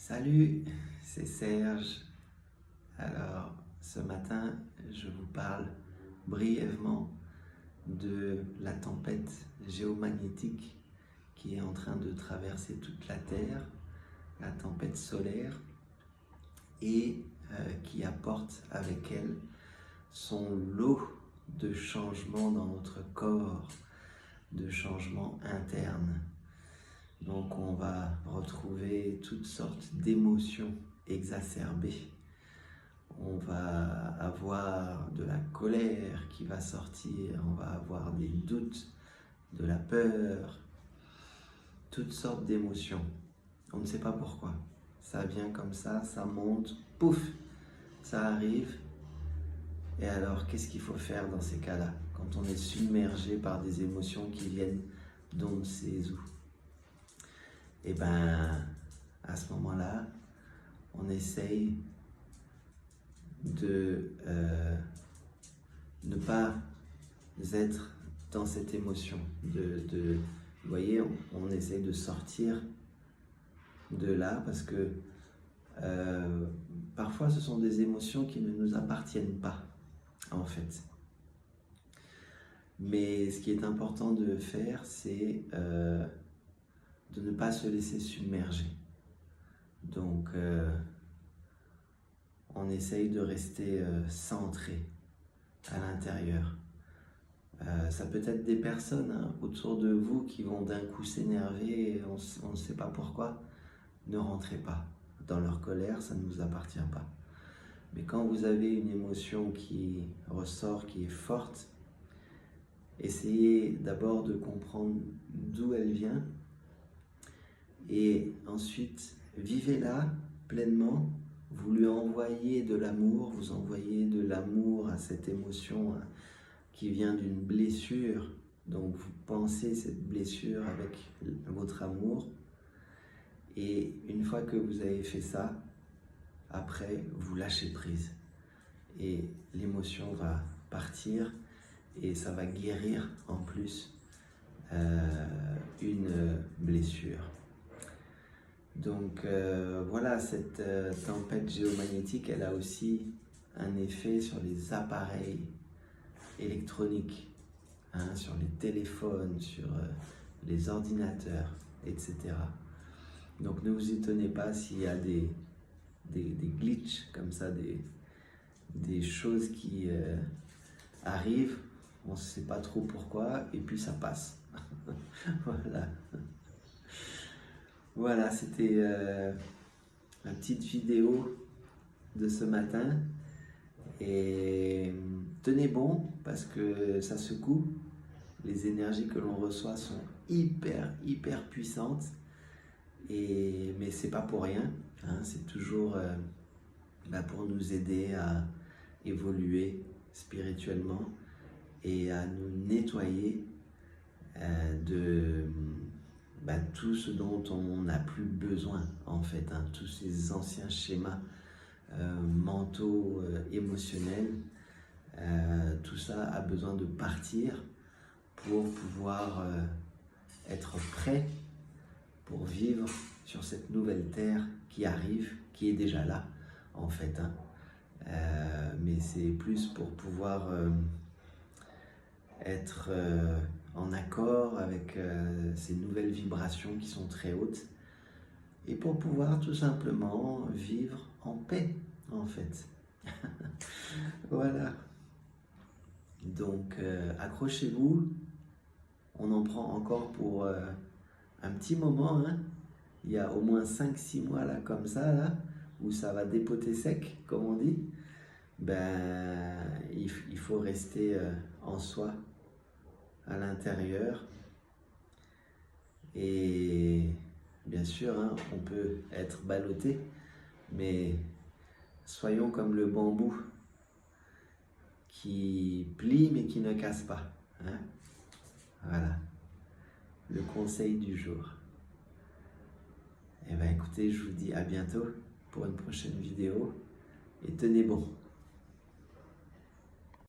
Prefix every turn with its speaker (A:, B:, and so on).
A: Salut, c'est Serge. Alors, ce matin, je vous parle brièvement de la tempête géomagnétique qui est en train de traverser toute la Terre, la tempête solaire, et qui apporte avec elle son lot de changements dans notre corps, de changements internes. Donc on va retrouver toutes sortes d'émotions exacerbées. On va avoir de la colère qui va sortir, on va avoir des doutes, de la peur, toutes sortes d'émotions. On ne sait pas pourquoi. Ça vient comme ça monte, pouf, ça arrive. Et alors, qu'est-ce qu'il faut faire dans ces cas-là, quand on est submergé par des émotions qui viennent d'on ne sait où? Et bien, à ce moment-là, on essaye de ne pas être dans cette émotion. Vous voyez, on essaye de sortir de là parce que parfois ce sont des émotions qui ne nous appartiennent pas, en fait. Mais ce qui est important de faire, c'est de ne pas se laisser submerger. Donc, on essaye de rester centré à l'intérieur. Ça peut être des personnes autour de vous qui vont d'un coup s'énerver et on ne sait pas pourquoi. Ne rentrez pas dans leur colère, ça ne vous appartient pas. Mais quand vous avez une émotion qui ressort, qui est forte, essayez d'abord de comprendre d'où elle vient et ensuite vivez-la pleinement. Vous lui envoyez de l'amour, vous envoyez de l'amour à cette émotion qui vient d'une blessure. Donc vous pensez cette blessure avec votre amour. Et une fois que vous avez fait ça, après vous lâchez prise. Et l'émotion va partir et ça va guérir en plus une blessure. Donc voilà, cette tempête géomagnétique, elle a aussi un effet sur les appareils électroniques, sur les téléphones, sur les ordinateurs, etc. Donc ne vous étonnez pas s'il y a des glitches comme ça, des choses qui arrivent, on ne sait pas trop pourquoi, et puis ça passe. Voilà. Voilà, c'était la petite vidéo de ce matin. Et tenez bon, parce que ça secoue. Les énergies que l'on reçoit sont hyper puissantes. Mais c'est pas pour rien, c'est toujours pour nous aider à évoluer spirituellement et à nous nettoyer de tout ce dont on n'a plus besoin en fait, tous ces anciens schémas mentaux, émotionnels, tout ça a besoin de partir pour pouvoir être prêt pour vivre sur cette nouvelle terre qui arrive, qui est déjà là en fait. Mais c'est plus pour pouvoir être en accord avec ces nouvelles vibrations qui sont très hautes et pour pouvoir tout simplement vivre en paix en fait. Voilà. Donc accrochez-vous, on en prend encore pour un petit moment, Il y a au moins 5-6 mois là, comme ça, là, où ça va dépoter sec, comme on dit. Il faut rester en soi, à l'intérieur. Et bien sûr, on peut être ballotté, mais soyons comme le bambou qui plie mais qui ne casse pas. Voilà, le conseil du jour. Eh bien écoutez, je vous dis à bientôt pour une prochaine vidéo et tenez bon.